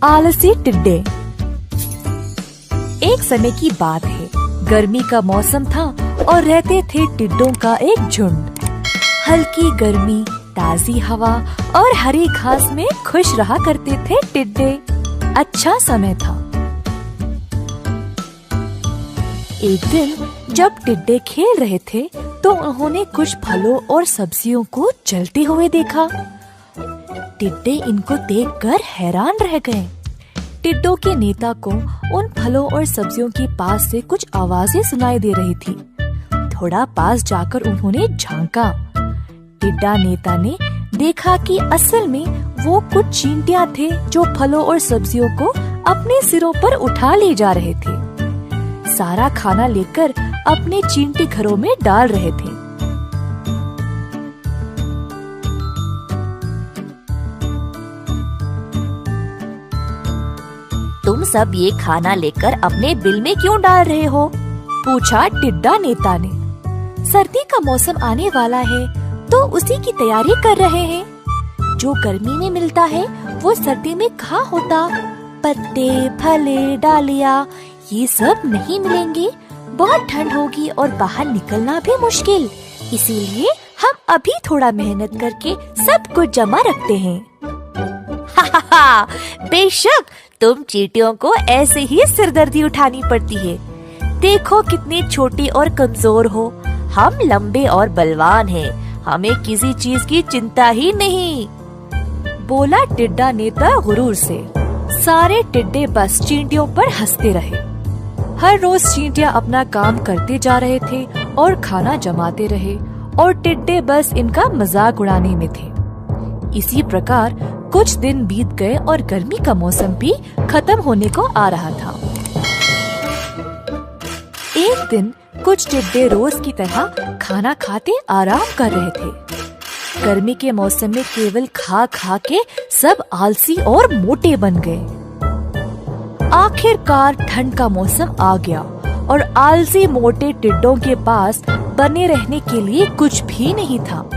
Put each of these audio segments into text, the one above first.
आलसी टिड्डे। एक समय की बात है, गर्मी का मौसम था और रहते थे टिड्डों का एक झुंड। हल्की गर्मी, ताजी हवा और हरी घास में खुश रहा करते थे टिड्डे। अच्छा समय था। एक दिन जब टिड्डे खेल रहे थे तो उन्होंने कुछ फलों और सब्जियों को जलते हुए देखा। टिड्डे इनको देखकर हैरान रह गए। टिड्डों के नेता को उन फलों और सब्जियों के पास से कुछ आवाजें सुनाई दे रही थी। थोड़ा पास जाकर उन्होंने झांका। टिड्डा नेता ने देखा कि असल में वो कुछ चींटियां थे जो फलों और सब्जियों को अपने सिरों पर उठा ले जा रहे थे। सारा खाना लेकर अपने चींटी घरों में डाल रहे थे। तुम सब ये खाना लेकर अपने बिल में क्यों डाल रहे हो? पूछा टिड्डा नेता ने। सर्दी का मौसम आने वाला है तो उसी की तैयारी कर रहे हैं। जो गर्मी में मिलता है वो सर्दी में कहाँ होता। पत्ते, फले, डालियाँ ये सब नहीं मिलेंगे। बहुत ठंड होगी और बाहर निकलना भी मुश्किल। इसीलिए हम अभी थोड़ा मेहनत करके सब कुछ जमा रखते हैं। बेशक तुम चींटियों को ऐसे ही सिरदर्दी उठानी पड़ती है। देखो कितनी छोटी और कमजोर हो। हम लंबे और बलवान हैं। हमें किसी चीज की चिंता ही नहीं, बोला टिड्डा नेता गुरूर से। सारे टिड्डे बस चींटियों पर हंसते रहे। हर रोज चींटियां अपना काम करते जा रहे थे और खाना जमाते रहे और टिड्डे बस इनका मजाक उड़ाने में थे। इसी प्रकार कुछ दिन बीत गए और गर्मी का मौसम भी खत्म होने को आ रहा था। एक दिन कुछ टिड्डे रोज की तरह खाना खाते आराम कर रहे थे। गर्मी के मौसम में केवल खा खा के सब आलसी और मोटे बन गए। आखिरकार ठंड का मौसम आ गया और आलसी मोटे टिड्डों के पास बने रहने के लिए कुछ भी नहीं था।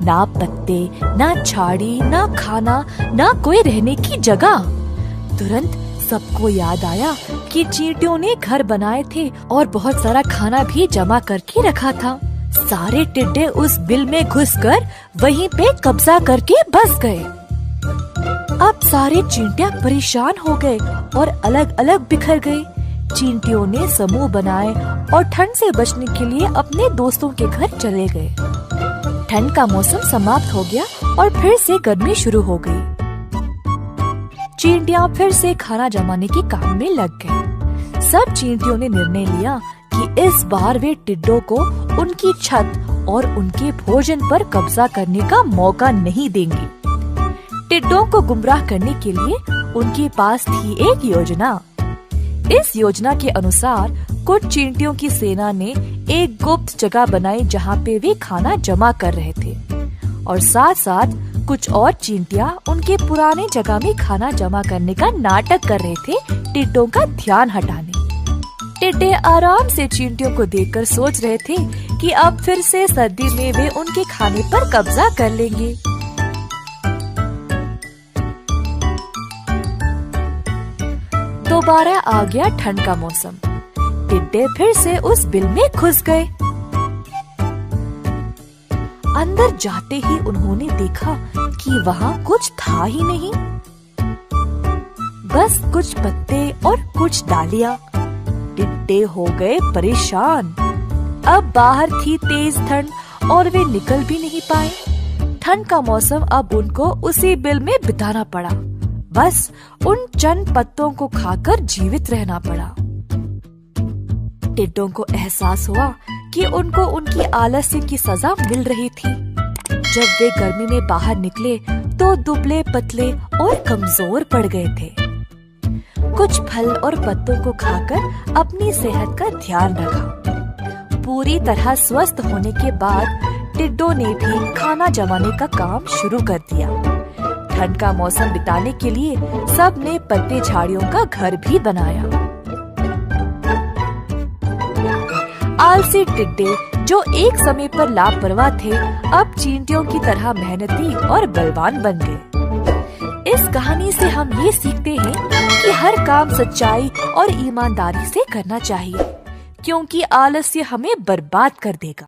ना पत्ते, ना झाड़ी, ना खाना, ना कोई रहने की जगह। तुरंत सबको याद आया कि चींटियों ने घर बनाए थे और बहुत सारा खाना भी जमा करके रखा था। सारे टिड्डे उस बिल में घुसकर वहीं पे कब्जा करके बस गए। अब सारे चींटियां परेशान हो गए और अलग अलग बिखर गए। चींटियों ने समूह बनाए और ठंड से बचने के लिए अपने दोस्तों के घर चले गए। ठंड का मौसम समाप्त हो गया और फिर से गर्मी शुरू हो गई। चींटियां फिर से खाना जमाने के काम में लग गए। सब चींटियों ने निर्णय लिया कि इस बार वे टिड्डों को उनकी छत और उनके भोजन पर कब्जा करने का मौका नहीं देंगे। टिड्डों को गुमराह करने के लिए उनके पास थी एक योजना। इस योजना के अनुसार कुछ चींटियों की सेना ने एक गुप्त जगह बनाई जहाँ पे वे खाना जमा कर रहे थे और साथ साथ कुछ और चींटियां उनके पुराने जगह में खाना जमा करने का नाटक कर रहे थे, टिड्डों का ध्यान हटाने। टिड्डे आराम से चींटियों को देखकर सोच रहे थे कि अब फिर से सर्दी में वे उनके खाने पर कब्जा कर लेंगे। दोबारा आ गया ठंड का मौसम। टिड्डे फिर से उस बिल में घुस गए। अंदर जाते ही उन्होंने देखा कि वहाँ कुछ था ही नहीं, बस कुछ पत्ते और कुछ डालियाँ। टिड्डे हो गए परेशान। अब बाहर थी तेज ठंड और वे निकल भी नहीं पाए। ठंड का मौसम अब उनको उसी बिल में बिताना पड़ा। बस उन चंद पत्तों को खाकर जीवित रहना पड़ा। टिड्डों को एहसास हुआ कि उनको उनकी आलस्य की सजा मिल रही थी। जब वे गर्मी में बाहर निकले तो दुबले पतले और कमजोर पड़ गए थे। कुछ फल और पत्तों को खाकर अपनी सेहत का ध्यान रखा। पूरी तरह स्वस्थ होने के बाद टिड्डों ने भी खाना जमाने का काम शुरू कर दिया। ठंड का मौसम बिताने के लिए सब ने पत्ते झाड़ियों का घर भी बनाया। आलसी टिड्डे जो एक समय पर लापरवाह थे, अब चींटियों की तरह मेहनती और बलवान बन गए। इस कहानी से हम ये सीखते हैं कि हर काम सच्चाई और ईमानदारी से करना चाहिए, क्योंकि आलस्य हमें बर्बाद कर देगा।